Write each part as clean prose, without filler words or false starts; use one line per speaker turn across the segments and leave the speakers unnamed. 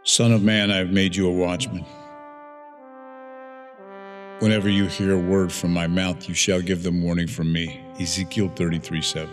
Son of man, I have made you a watchman. Whenever you hear a word from my mouth, you shall give them warning from me. Ezekiel 33:7.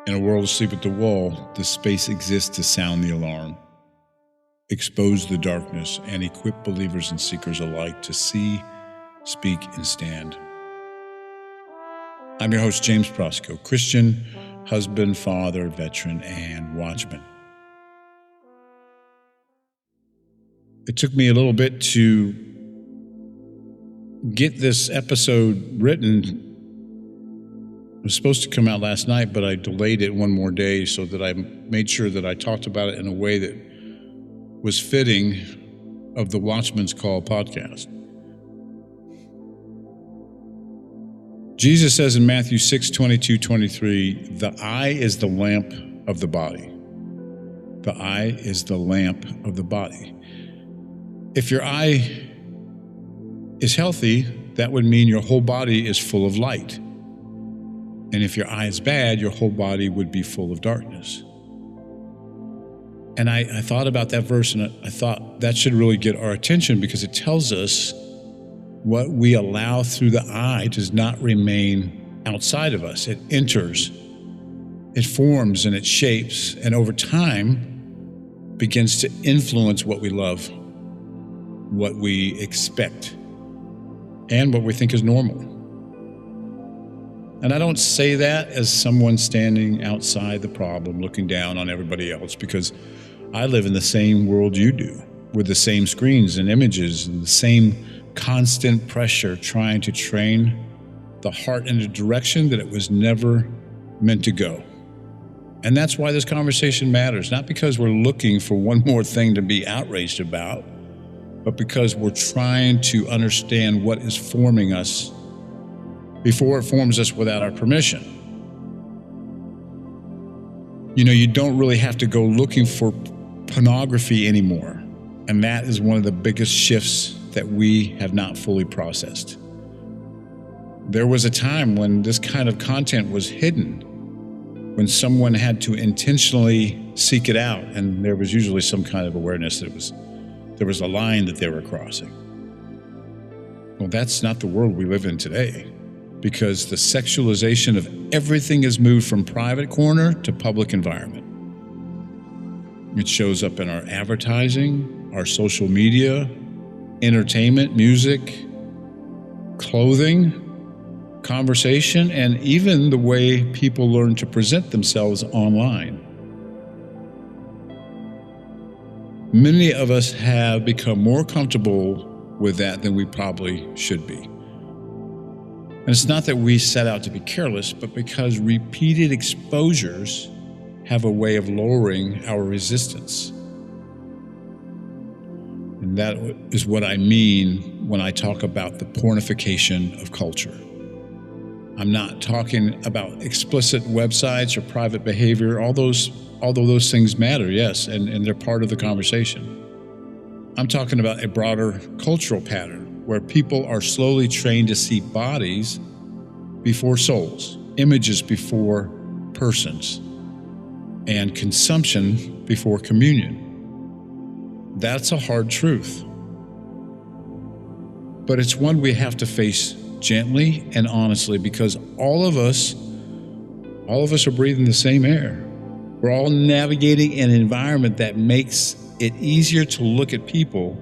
In a world asleep at the wall, the space exists to sound the alarm, expose the darkness, and equip believers and seekers alike to see, speak, and stand. I'm your host, James Prosco, Christian, husband, father, veteran, and watchman. It took me a little bit to get this episode written. It was supposed to come out last night, but I delayed it one more day so that I made sure that I talked about it in a way that was fitting of the Watchman's Call podcast. Jesus says in Matthew 6:22-23, the eye is the lamp of the body. The eye is the lamp of the body. If your eye is healthy, that would mean your whole body is full of light. And if your eye is bad, your whole body would be full of darkness. And I thought about that verse, and I thought that should really get our attention, because it tells us what we allow through the eye does not remain outside of us. It enters, it forms, and it shapes, and over time begins to influence what we love, what we expect, and what we think is normal. And I don't say that as someone standing outside the problem, looking down on everybody else, because I live in the same world you do, with the same screens and images and the same constant pressure trying to train the heart in a direction that it was never meant to go. And that's why this conversation matters, not because we're looking for one more thing to be outraged about, but because we're trying to understand what is forming us before it forms us without our permission. You know, you don't really have to go looking for pornography anymore. And that is one of the biggest shifts that we have not fully processed. There was a time when this kind of content was hidden, when someone had to intentionally seek it out, and there was usually some kind of awareness that there was a line that they were crossing. Well, that's not the world we live in today, because the sexualization of everything has moved from private corner to public environment. It shows up in our advertising, our social media, entertainment, music, clothing, conversation, and even the way people learn to present themselves online. Many of us have become more comfortable with that than we probably should be. And it's not that we set out to be careless, but because repeated exposures have a way of lowering our resistance. And that is what I mean when I talk about the pornification of culture. I'm not talking about explicit websites or private behavior, although those things matter, yes, and they're part of the conversation. I'm talking about a broader cultural pattern where people are slowly trained to see bodies before souls, images before persons, and consumption before communion. That's a hard truth. But it's one we have to face gently and honestly, because all of us are breathing the same air. We're all navigating an environment that makes it easier to look at people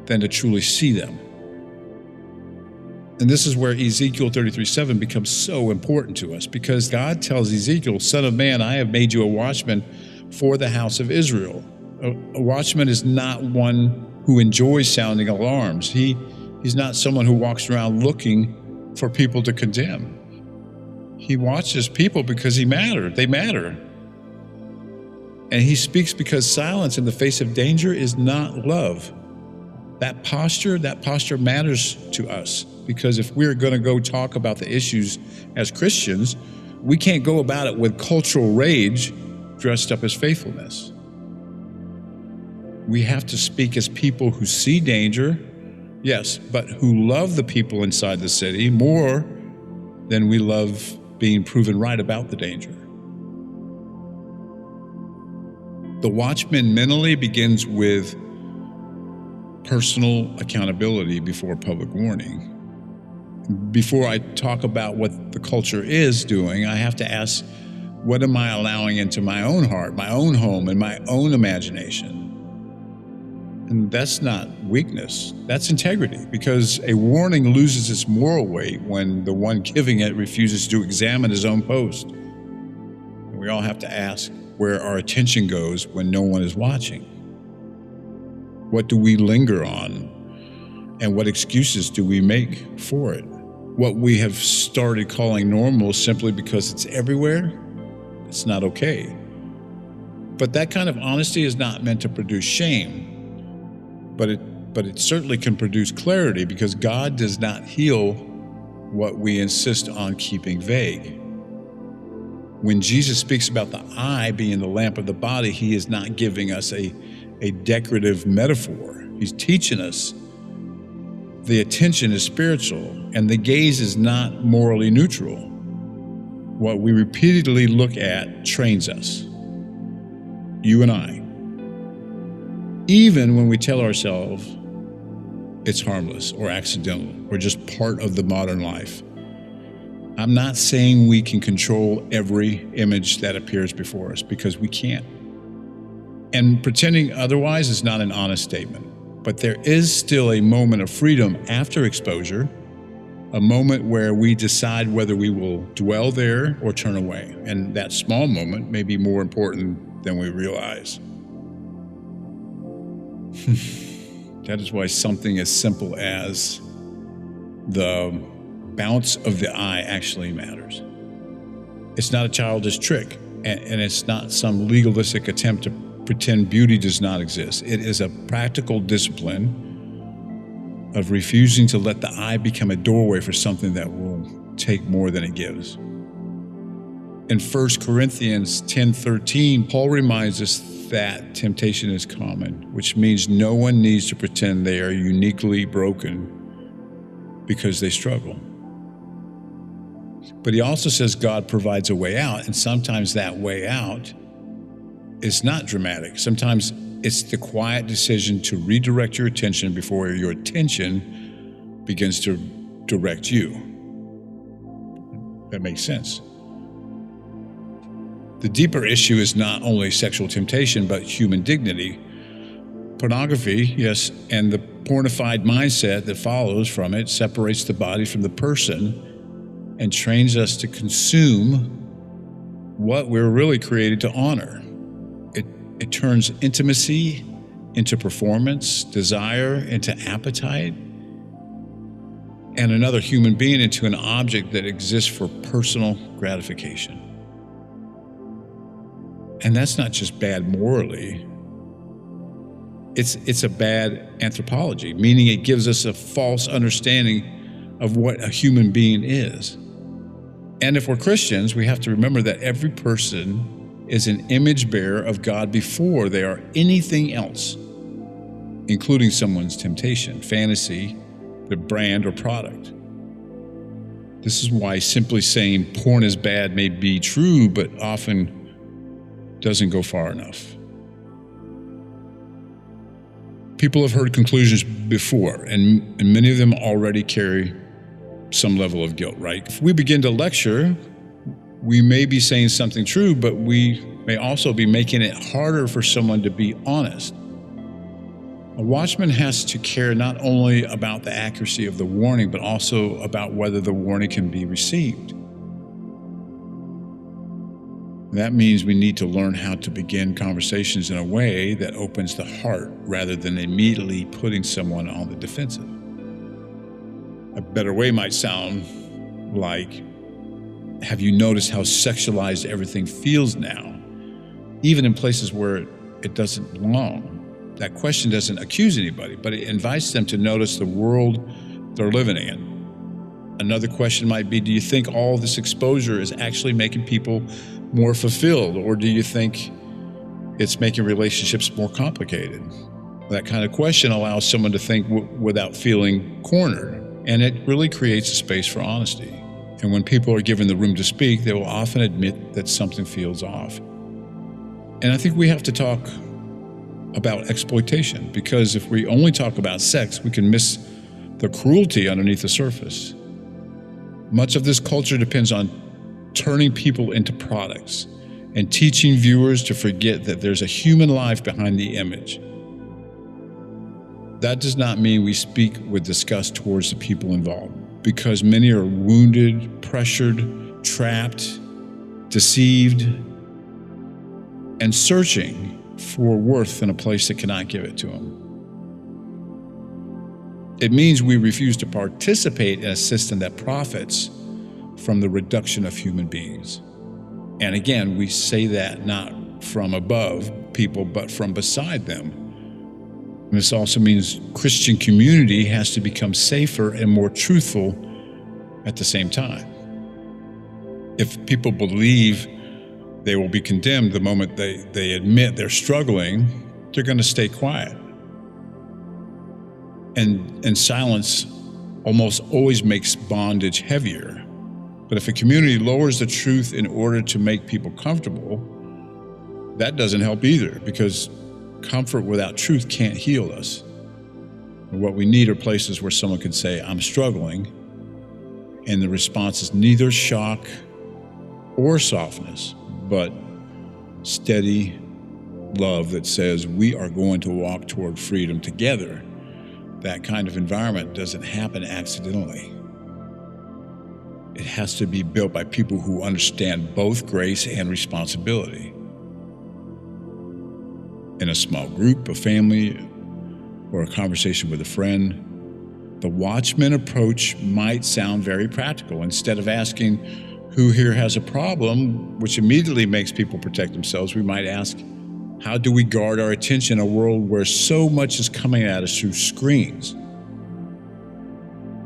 than to truly see them. And this is where Ezekiel 33:7 becomes so important to us, because God tells Ezekiel, "Son of man, I have made you a watchman for the house of Israel." A watchman is not one who enjoys sounding alarms. He's not someone who walks around looking for people to condemn. He watches people because they matter. And he speaks because silence in the face of danger is not love. That posture matters to us, because if we're going to go talk about the issues as Christians, we can't go about it with cultural rage dressed up as faithfulness. We have to speak as people who see danger, yes, but who love the people inside the city more than we love being proven right about the danger. The watchman mentally begins with personal accountability before public warning. Before I talk about what the culture is doing, I have to ask, what am I allowing into my own heart, my own home, and my own imagination? And that's not weakness, that's integrity, because a warning loses its moral weight when the one giving it refuses to examine his own post. And we all have to ask where our attention goes when no one is watching. What do we linger on? And what excuses do we make for it? What we have started calling normal simply because it's everywhere, it's not okay. But that kind of honesty is not meant to produce shame, but it certainly can produce clarity, because God does not heal what we insist on keeping vague. When Jesus speaks about the eye being the lamp of the body, he is not giving us a decorative metaphor. He's teaching us the attention is spiritual and the gaze is not morally neutral. What we repeatedly look at trains us, you and I, even when we tell ourselves it's harmless or accidental or just part of the modern life. I'm not saying we can control every image that appears before us, because we can't. And pretending otherwise is not an honest statement. But there is still a moment of freedom after exposure, a moment where we decide whether we will dwell there or turn away. And that small moment may be more important than we realize. That is why something as simple as the bounce of the eye actually matters. It's not a childish trick, and it's not some legalistic attempt to pretend beauty does not exist. It is a practical discipline of refusing to let the eye become a doorway for something that will take more than it gives. In 1 Corinthians 10:13, Paul reminds us that temptation is common, which means no one needs to pretend they are uniquely broken because they struggle. But he also says God provides a way out, and sometimes that way out is not dramatic. Sometimes it's the quiet decision to redirect your attention before your attention begins to direct you. That makes sense. The deeper issue is not only sexual temptation, but human dignity. Pornography, yes, and the pornified mindset that follows from it separates the body from the person and trains us to consume what we're really created to honor. It turns intimacy into performance, desire into appetite, and another human being into an object that exists for personal gratification. And that's not just bad morally. It's a bad anthropology, meaning it gives us a false understanding of what a human being is. And if we're Christians, we have to remember that every person is an image bearer of God before they are anything else, including someone's temptation, fantasy, the brand or product. This is why simply saying porn is bad may be true, but often doesn't go far enough. People have heard conclusions before, and many of them already carry some level of guilt, right? If we begin to lecture, we may be saying something true, but we may also be making it harder for someone to be honest. A watchman has to care not only about the accuracy of the warning, but also about whether the warning can be received. That means we need to learn how to begin conversations in a way that opens the heart rather than immediately putting someone on the defensive. A better way might sound like, have you noticed how sexualized everything feels now, even in places where it doesn't belong? That question doesn't accuse anybody, but it invites them to notice the world they're living in. Another question might be, do you think all this exposure is actually making people more fulfilled, or do you think it's making relationships more complicated? That kind of question allows someone to think without feeling cornered, and it really creates a space for honesty. And when people are given the room to speak, they will often admit that something feels off. And I think we have to talk about exploitation, because if we only talk about sex, we can miss the cruelty underneath the surface. Much of this culture depends on turning people into products and teaching viewers to forget that there's a human life behind the image. That does not mean we speak with disgust towards the people involved, because many are wounded, pressured, trapped, deceived, and searching for worth in a place that cannot give it to them. It means we refuse to participate in a system that profits from the reduction of human beings. And again, we say that not from above people, but from beside them. And this also means Christian community has to become safer and more truthful at the same time. If people believe they will be condemned the moment they admit they're struggling, they're going to stay quiet. And silence almost always makes bondage heavier. But if a community lowers the truth in order to make people comfortable, that doesn't help either, because comfort without truth can't heal us. And what we need are places where someone can say, I'm struggling, and the response is neither shock or softness, but steady love that says we are going to walk toward freedom together. That kind of environment doesn't happen accidentally. It has to be built by people who understand both grace and responsibility. In a small group, a family, or a conversation with a friend, the watchman approach might sound very practical. Instead of asking who here has a problem, which immediately makes people protect themselves, we might ask, how do we guard our attention in a world where so much is coming at us through screens?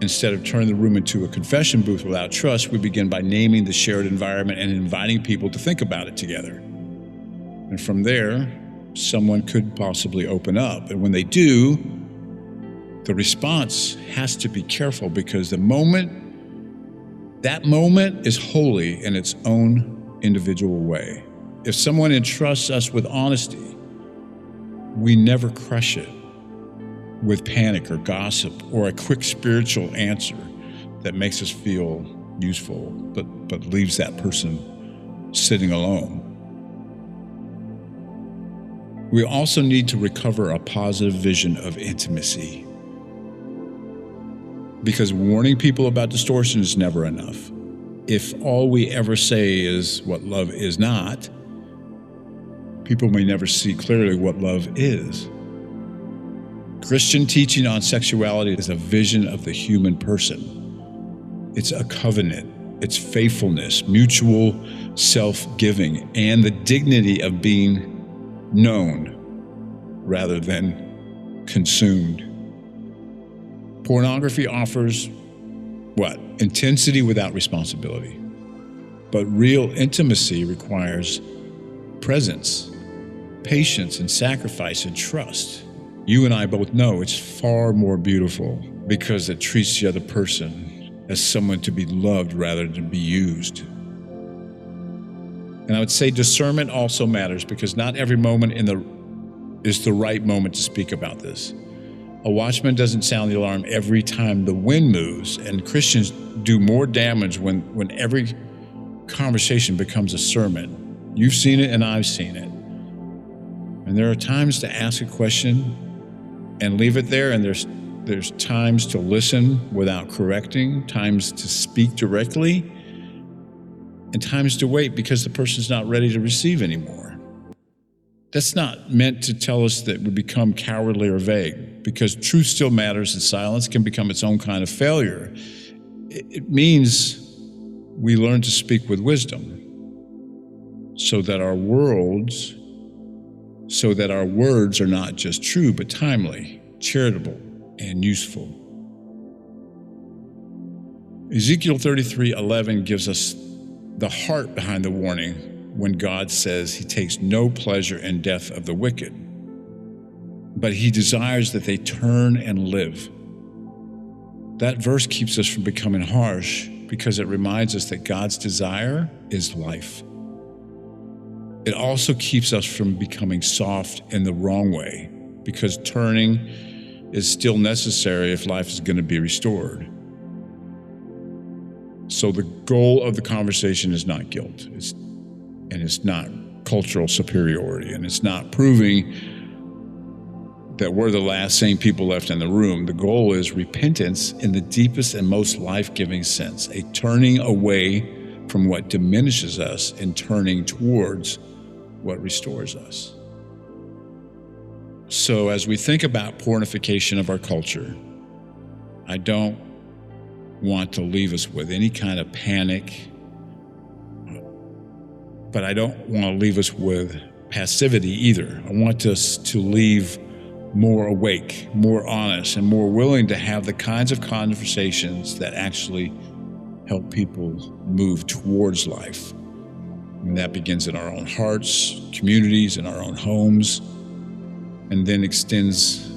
Instead of turning the room into a confession booth without trust, we begin by naming the shared environment and inviting people to think about it together. And from there, someone could possibly open up. And when they do, the response has to be careful, because that moment is holy in its own individual way. If someone entrusts us with honesty, we never crush it with panic or gossip or a quick spiritual answer that makes us feel useful, but leaves that person sitting alone. We also need to recover a positive vision of intimacy, because warning people about distortion is never enough. If all we ever say is what love is not, people may never see clearly what love is. Christian teaching on sexuality is a vision of the human person. It's a covenant, it's faithfulness, mutual self-giving, and the dignity of being known rather than consumed. Pornography offers what? Intensity without responsibility. But real intimacy requires presence, patience, and sacrifice and trust. You and I both know it's far more beautiful because it treats the other person as someone to be loved rather than be used. And I would say discernment also matters, because not every moment is the right moment to speak about this. A watchman doesn't sound the alarm every time the wind moves, and Christians do more damage when every conversation becomes a sermon. You've seen it and I've seen it. And there are times to ask a question and leave it there, and there's times to listen without correcting, times to speak directly, and times to wait because the person's not ready to receive anymore. That's not meant to tell us that we become cowardly or vague, because truth still matters and silence can become its own kind of failure. It means we learn to speak with wisdom so that our words are not just true, but timely, charitable, and useful. Ezekiel 33:11 gives us the heart behind the warning when God says he takes no pleasure in death of the wicked, but he desires that they turn and live. That verse keeps us from becoming harsh because it reminds us that God's desire is life. it also keeps us from becoming soft in the wrong way, because turning is still necessary if life is going to be restored. So the goal of the conversation is not guilt, and it's not cultural superiority, and it's not proving that we're the last sane people left in the room. The goal is repentance in the deepest and most life-giving sense, a turning away from what diminishes us and turning towards what restores us. So as we think about pornification of our culture, I don't want to leave us with any kind of panic, but I don't want to leave us with passivity either. I want us to leave more awake, more honest, and more willing to have the kinds of conversations that actually help people move towards life. And that begins in our own hearts, communities, in our own homes, and then extends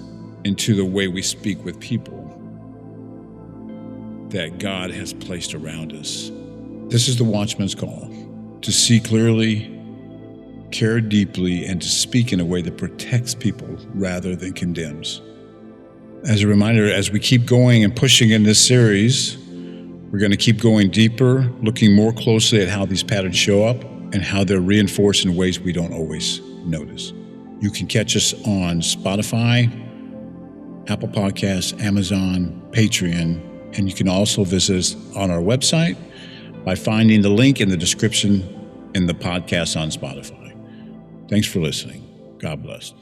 into the way we speak with people that God has placed around us. This is the watchman's call: to see clearly, care deeply, and to speak in a way that protects people rather than condemns. As a reminder, as we keep going and pushing in this series, we're going to keep going deeper, looking more closely at how these patterns show up and how they're reinforced in ways we don't always notice. You can catch us on Spotify, Apple Podcasts, Amazon, Patreon, and you can also visit us on our website by finding the link in the description in the podcast on Spotify. Thanks for listening. God bless.